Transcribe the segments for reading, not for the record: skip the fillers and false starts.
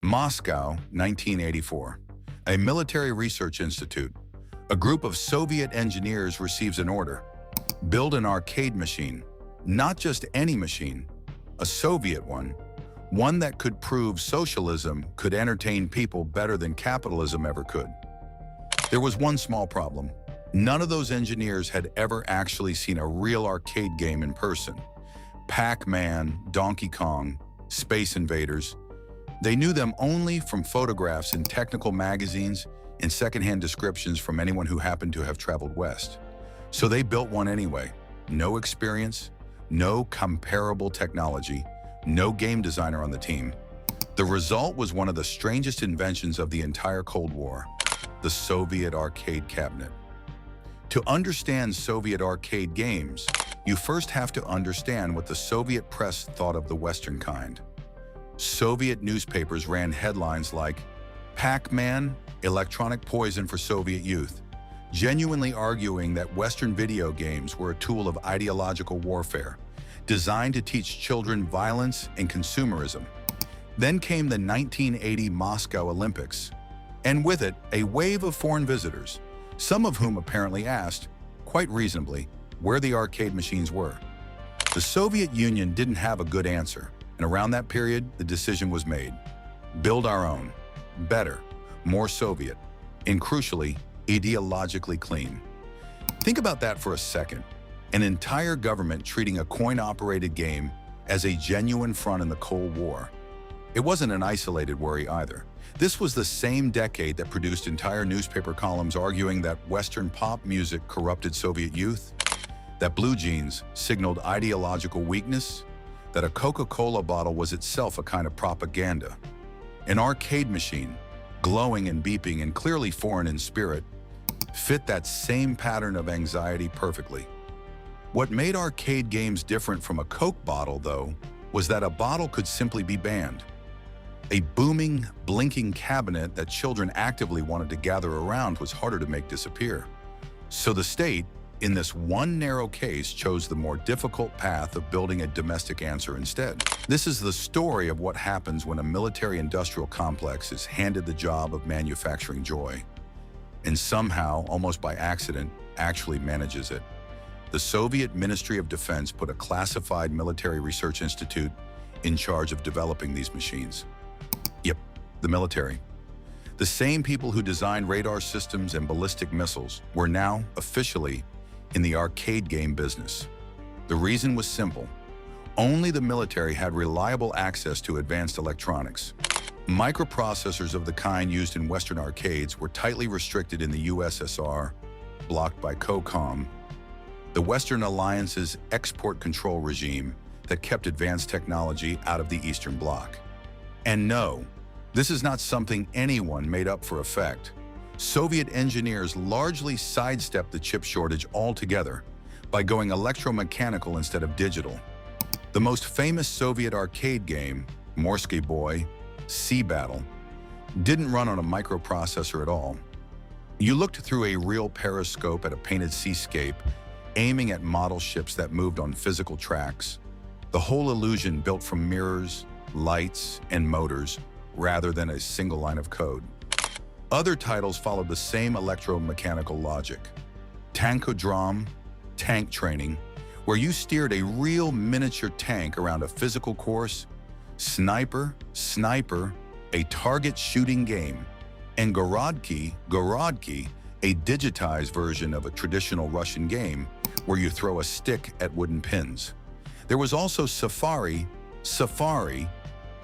Moscow, 1984. A military research institute. A group of Soviet engineers receives an order. Build an arcade machine. Not just any machine, a Soviet one. One that could prove socialism could entertain people better than capitalism ever could. There was one small problem. None of those engineers had ever actually seen a real arcade game in person. Pac-Man, Donkey Kong, Space Invaders. They knew them only from photographs in technical magazines and secondhand descriptions from anyone who happened to have traveled west. So they built one anyway. No experience, no comparable technology, no game designer on the team. The result was one of the strangest inventions of the entire Cold War, the Soviet arcade cabinet. To understand Soviet arcade games, you first have to understand what the Soviet press thought of the Western kind. Soviet newspapers ran headlines like, "Pac-Man, electronic poison for Soviet youth," genuinely arguing that Western video games were a tool of ideological warfare, designed to teach children violence and consumerism. Then came the 1980 Moscow Olympics, and with it, a wave of foreign visitors, some of whom apparently asked, quite reasonably, where the arcade machines were. The Soviet Union didn't have a good answer, and around that period, the decision was made. Build our own. Better, more Soviet, and crucially, ideologically clean. Think about that for a second. An entire government treating a coin-operated game as a genuine front in the Cold War. It wasn't an isolated worry either. This was the same decade that produced entire newspaper columns arguing that Western pop music corrupted Soviet youth, that blue jeans signaled ideological weakness, that a Coca-Cola bottle was itself a kind of propaganda. An arcade machine, glowing and beeping and clearly foreign in spirit, fit that same pattern of anxiety perfectly. What made arcade games different from a Coke bottle, though, was that a bottle could simply be banned. A booming, blinking cabinet that children actively wanted to gather around was harder to make disappear. So the state, in this one narrow case, chose the more difficult path of building a domestic answer instead. This is the story of what happens when a military-industrial complex is handed the job of manufacturing joy, and somehow, almost by accident, actually manages it. The Soviet Ministry of Defense put a classified military research institute in charge of developing these machines. Yep, the military. The same people who designed radar systems and ballistic missiles were now, officially, in the arcade game business. The reason was simple. Only the military had reliable access to advanced electronics. Microprocessors of the kind used in Western arcades were tightly restricted in the USSR, blocked by COCOM, the Western Alliance's export control regime that kept advanced technology out of the Eastern Bloc. And no, this is not something anyone made up for effect. Soviet engineers largely sidestepped the chip shortage altogether by going electromechanical instead of digital. The most famous Soviet arcade game, Morsky Boy, Sea Battle, didn't run on a microprocessor at all. You looked through a real periscope at a painted seascape, aiming at model ships that moved on physical tracks. The whole illusion built from mirrors, lights, and motors, rather than a single line of code. Other titles followed the same electromechanical logic. Tankodrome, tank training, where you steered a real miniature tank around a physical course. Sniper, a target shooting game. And Gorodki, a digitized version of a traditional Russian game where you throw a stick at wooden pins. There was also Safari,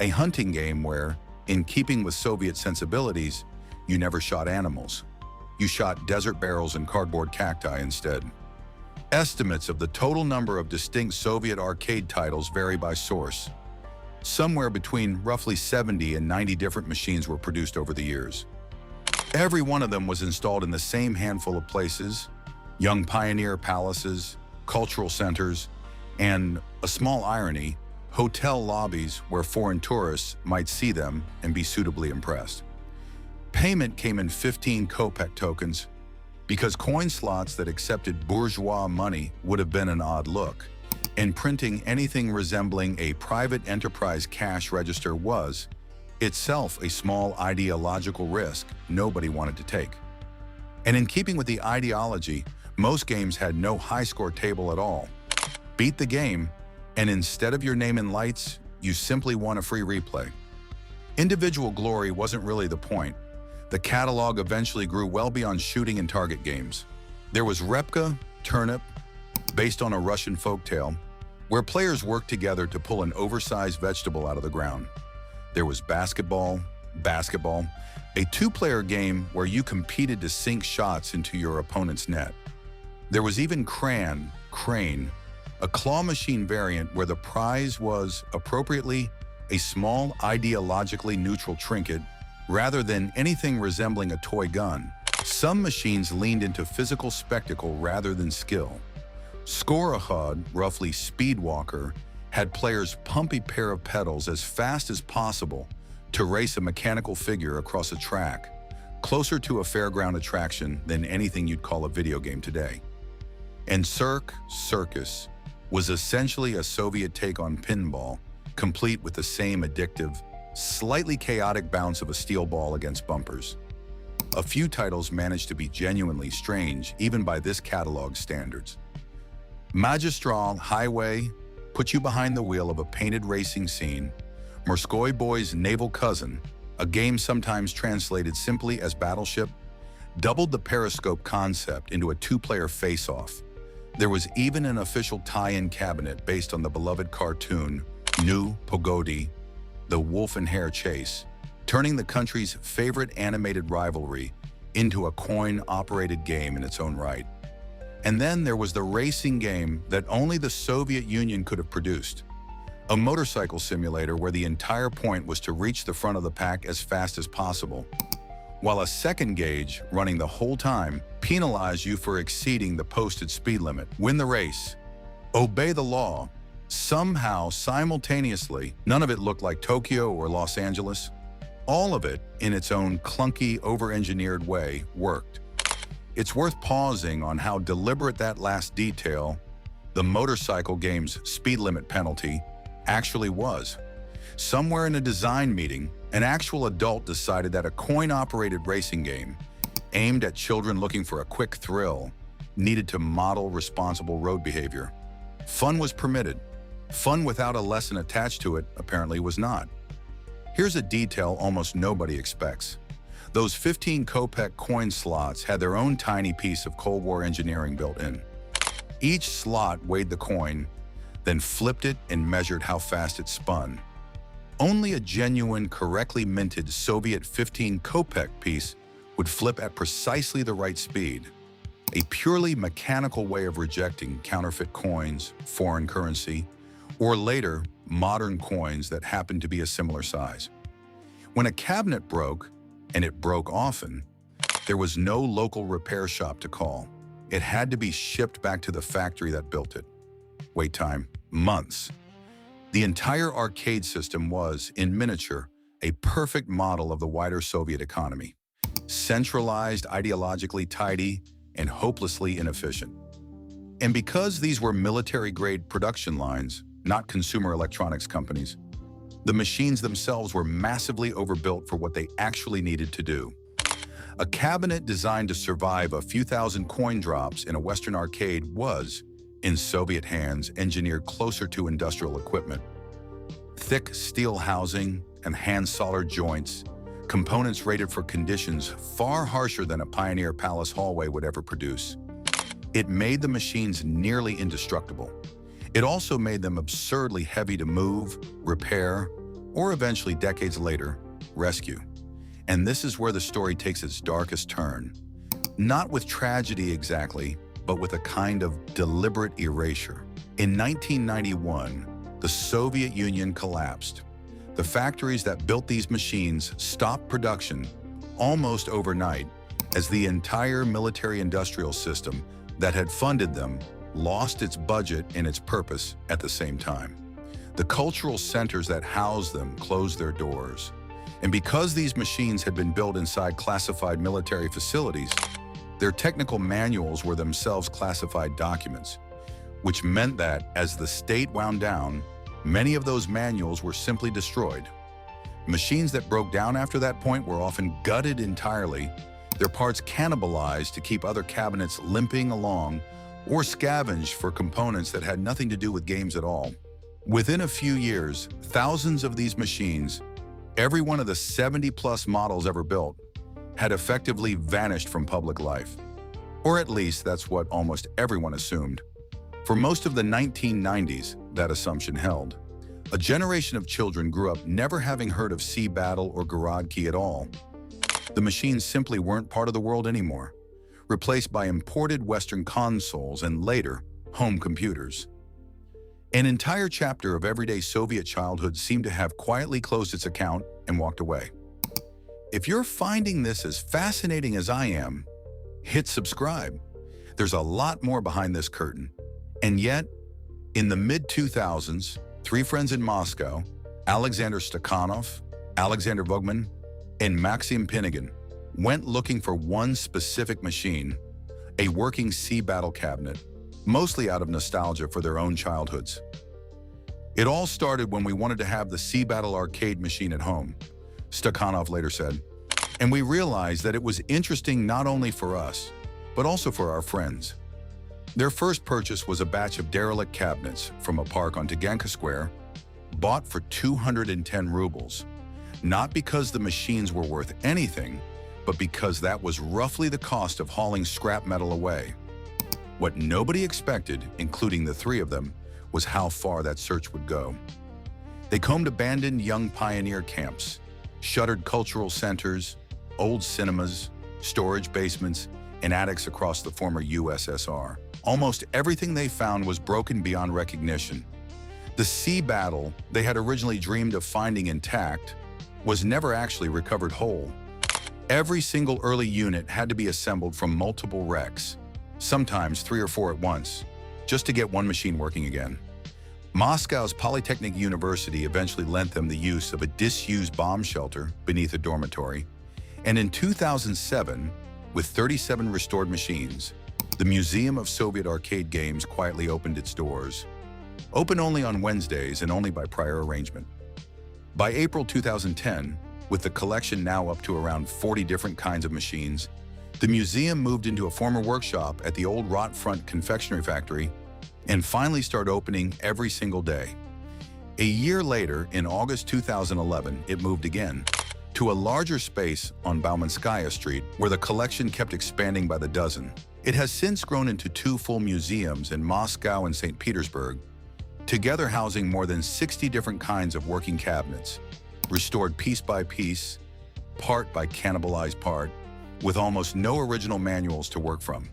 a hunting game where, in keeping with Soviet sensibilities, you never shot animals. You shot desert barrels and cardboard cacti instead. Estimates of the total number of distinct Soviet arcade titles vary by source. Somewhere between roughly 70 and 90 different machines were produced over the years. Every one of them was installed in the same handful of places: young pioneer palaces, cultural centers, and, a small irony, hotel lobbies where foreign tourists might see them and be suitably impressed. Payment came in 15 Kopek tokens, because coin slots that accepted bourgeois money would have been an odd look, and printing anything resembling a private enterprise cash register was, itself a small ideological risk nobody wanted to take. And in keeping with the ideology, most games had no high-score table at all. Beat the game, and instead of your name in lights, you simply won a free replay. Individual glory wasn't really the point. The catalog eventually grew well beyond shooting and target games. There was Repka, Turnip, based on a Russian folktale, where players worked together to pull an oversized vegetable out of the ground. There was Basketball, a two-player game where you competed to sink shots into your opponent's net. There was even Crane, a claw machine variant where the prize was, appropriately, a small ideologically neutral trinket rather than anything resembling a toy gun. Some machines leaned into physical spectacle rather than skill. Score-a-Hod, roughly Speedwalker, had players pump a pair of pedals as fast as possible to race a mechanical figure across a track, closer to a fairground attraction than anything you'd call a video game today. And Circus was essentially a Soviet take on pinball, complete with the same addictive, slightly chaotic bounce of a steel ball against bumpers. A few titles managed to be genuinely strange, even by this catalog's standards. Magistral Highway put you behind the wheel of a painted racing scene. Morskoy Boy's Naval Cousin, a game sometimes translated simply as Battleship, doubled the periscope concept into a two-player face-off. There was even an official tie-in cabinet based on the beloved cartoon New Pogodi, the wolf and hare chase, turning the country's favorite animated rivalry into a coin-operated game in its own right. And then there was the racing game that only the Soviet Union could have produced, a motorcycle simulator where the entire point was to reach the front of the pack as fast as possible, while a second gauge, running the whole time, penalized you for exceeding the posted speed limit. Win the race, obey the law. Somehow, simultaneously, none of it looked like Tokyo or Los Angeles. All of it, in its own clunky, over-engineered way, worked. It's worth pausing on how deliberate that last detail, the motorcycle game's speed limit penalty, actually was. Somewhere in a design meeting, an actual adult decided that a coin-operated racing game, aimed at children looking for a quick thrill, needed to model responsible road behavior. Fun was permitted. Fun without a lesson attached to it apparently was not. Here's a detail almost nobody expects. Those 15 Kopek coin slots had their own tiny piece of Cold War engineering built in. Each slot weighed the coin, then flipped it and measured how fast it spun. Only a genuine, correctly minted Soviet 15 Kopek piece would flip at precisely the right speed. A purely mechanical way of rejecting counterfeit coins, foreign currency, or later, modern coins that happened to be a similar size. When a cabinet broke, and it broke often, there was no local repair shop to call. It had to be shipped back to the factory that built it. Wait time, months. The entire arcade system was, in miniature, a perfect model of the wider Soviet economy. Centralized, ideologically tidy, and hopelessly inefficient. And because these were military-grade production lines, not consumer electronics companies, the machines themselves were massively overbuilt for what they actually needed to do. A cabinet designed to survive a few thousand coin drops in a Western arcade was, in Soviet hands, engineered closer to industrial equipment. Thick steel housing and hand-soldered joints, components rated for conditions far harsher than a Pioneer Palace hallway would ever produce. It made the machines nearly indestructible. It also made them absurdly heavy to move, repair, or eventually, decades later, rescue. And this is where the story takes its darkest turn. Not with tragedy exactly, but with a kind of deliberate erasure. In 1991, the Soviet Union collapsed. The factories that built these machines stopped production almost overnight as the entire military-industrial system that had funded them lost its budget and its purpose at the same time. The cultural centers that housed them closed their doors. And because these machines had been built inside classified military facilities, their technical manuals were themselves classified documents, which meant that as the state wound down, many of those manuals were simply destroyed. Machines that broke down after that point were often gutted entirely, their parts cannibalized to keep other cabinets limping along, or scavenged for components that had nothing to do with games at all. Within a few years, thousands of these machines, every one of the 70-plus models ever built, had effectively vanished from public life. Or at least that's what almost everyone assumed. For most of the 1990s, that assumption held. A generation of children grew up never having heard of Sea Battle or Garage Key at all. The machines simply weren't part of the world anymore, replaced by imported Western consoles and later, home computers. An entire chapter of everyday Soviet childhood seemed to have quietly closed its account and walked away. If you're finding this as fascinating as I am, hit subscribe. There's a lot more behind this curtain. And yet, in the mid-2000s, three friends in Moscow, Alexander Stakhanov, Alexander Vogman, and Maxim Pinigin, went looking for one specific machine, a working Sea Battle cabinet, mostly out of nostalgia for their own childhoods. It all started when we wanted to have the Sea Battle arcade machine at home, Stakhanov later said, and we realized that it was interesting not only for us, but also for our friends. Their first purchase was a batch of derelict cabinets from a park on Taganka Square, bought for 210 rubles, not because the machines were worth anything, but because that was roughly the cost of hauling scrap metal away. What nobody expected, including the three of them, was how far that search would go. They combed abandoned young pioneer camps, shuttered cultural centers, old cinemas, storage basements, and attics across the former USSR. Almost everything they found was broken beyond recognition. The Sea Battle they had originally dreamed of finding intact was never actually recovered whole. Every single early unit had to be assembled from multiple wrecks, sometimes 3 or 4 at once, just to get one machine working again. Moscow's Polytechnic University eventually lent them the use of a disused bomb shelter beneath a dormitory, and in 2007, with 37 restored machines, the Museum of Soviet Arcade Games quietly opened its doors. Open only on Wednesdays and only by prior arrangement. By April 2010, with the collection now up to around 40 different kinds of machines, the museum moved into a former workshop at the old Rot Front confectionery factory and finally started opening every single day. A year later, in August 2011, it moved again to a larger space on Baumanskaya Street, where the collection kept expanding by the dozen. It has since grown into 2 full museums in Moscow and St. Petersburg, together housing more than 60 different kinds of working cabinets, restored piece by piece, part by cannibalized part, with almost no original manuals to work from.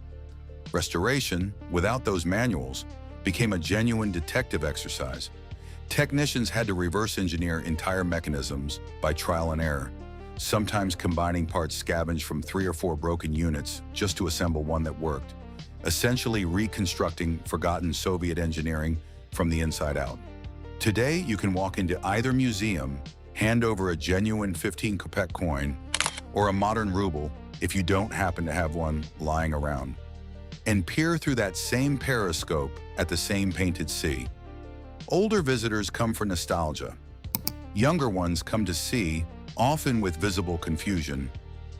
Restoration, without those manuals, became a genuine detective exercise. Technicians had to reverse engineer entire mechanisms by trial and error, sometimes combining parts scavenged from 3 or 4 broken units just to assemble one that worked, essentially reconstructing forgotten Soviet engineering from the inside out. Today, you can walk into either museum, hand over a genuine 15 Kopek coin, or a modern ruble if you don't happen to have one lying around, and peer through that same periscope at the same painted sea. Older visitors come for nostalgia. Younger ones come to see, often with visible confusion,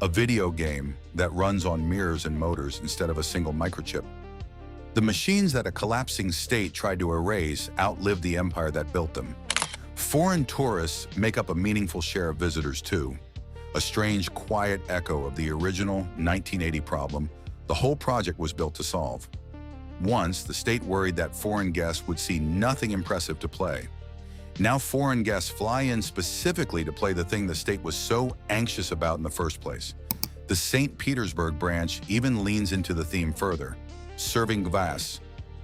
a video game that runs on mirrors and motors instead of a single microchip. The machines that a collapsing state tried to erase outlived the empire that built them. Foreign tourists make up a meaningful share of visitors too, a strange, quiet echo of the original 1980 problem the whole project was built to solve. Once, the state worried that foreign guests would see nothing impressive to play. Now foreign guests fly in specifically to play the thing the state was so anxious about in the first place. The St. Petersburg branch even leans into the theme further, serving kvass,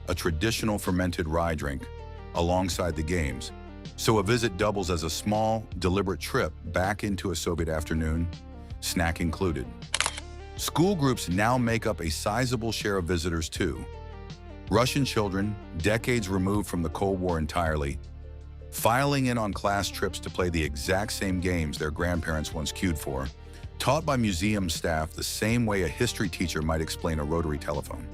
a traditional fermented rye drink, alongside the games. So a visit doubles as a small, deliberate trip back into a Soviet afternoon, snack included. School groups now make up a sizable share of visitors too. Russian children, decades removed from the Cold War entirely, filing in on class trips to play the exact same games their grandparents once queued for, taught by museum staff the same way a history teacher might explain a rotary telephone.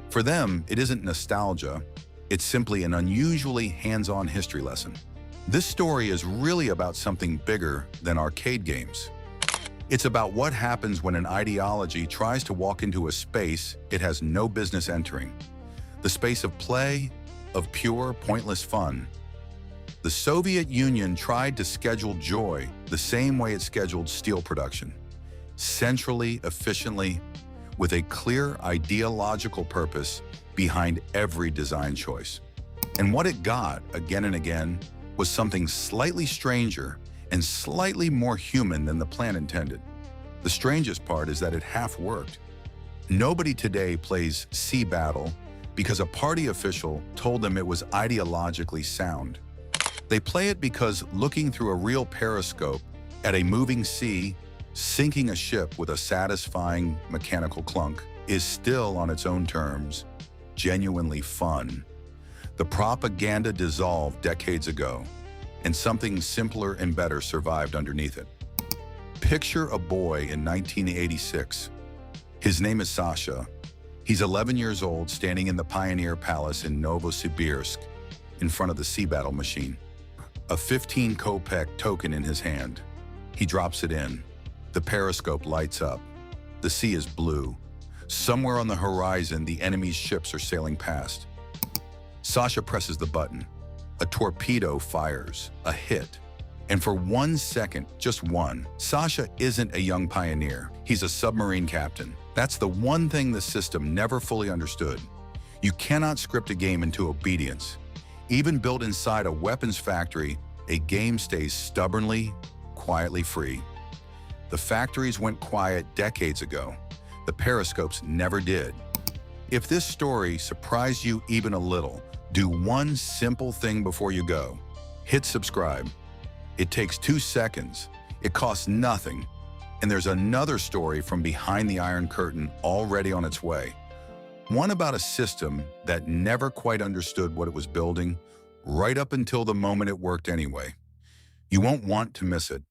For them, it isn't nostalgia, it's simply an unusually hands-on history lesson. This story is really about something bigger than arcade games. It's about what happens when an ideology tries to walk into a space it has no business entering. The space of play, of pure, pointless fun. The Soviet Union tried to schedule joy the same way it scheduled steel production. Centrally, efficiently, with a clear ideological purpose behind every design choice. And what it got, again and again, was something slightly stranger and slightly more human than the plan intended. The strangest part is that it half worked. Nobody today plays Sea Battle because a party official told them it was ideologically sound. They play it because looking through a real periscope at a moving sea, sinking a ship with a satisfying mechanical clunk, is still, on its own terms, genuinely fun. The propaganda dissolved decades ago, and something simpler and better survived underneath it. Picture a boy in 1986. His name is Sasha. He's 11 years old, standing in the Pioneer Palace in Novosibirsk, in front of the Sea Battle machine. A 15 Kopek token in his hand. He drops it in. The periscope lights up. The sea is blue. Somewhere on the horizon, the enemy's ships are sailing past. Sasha presses the button. A torpedo fires, a hit. And for 1 second, just one, Sasha isn't a young pioneer. He's a submarine captain. That's the one thing the system never fully understood. You cannot script a game into obedience. Even built inside a weapons factory, a game stays stubbornly, quietly free. The factories went quiet decades ago. The periscopes never did. If this story surprised you even a little, do one simple thing before you go. Hit subscribe. It takes 2 seconds. It costs nothing. And there's another story from behind the Iron Curtain already on its way. One about a system that never quite understood what it was building, right up until the moment it worked anyway. You won't want to miss it.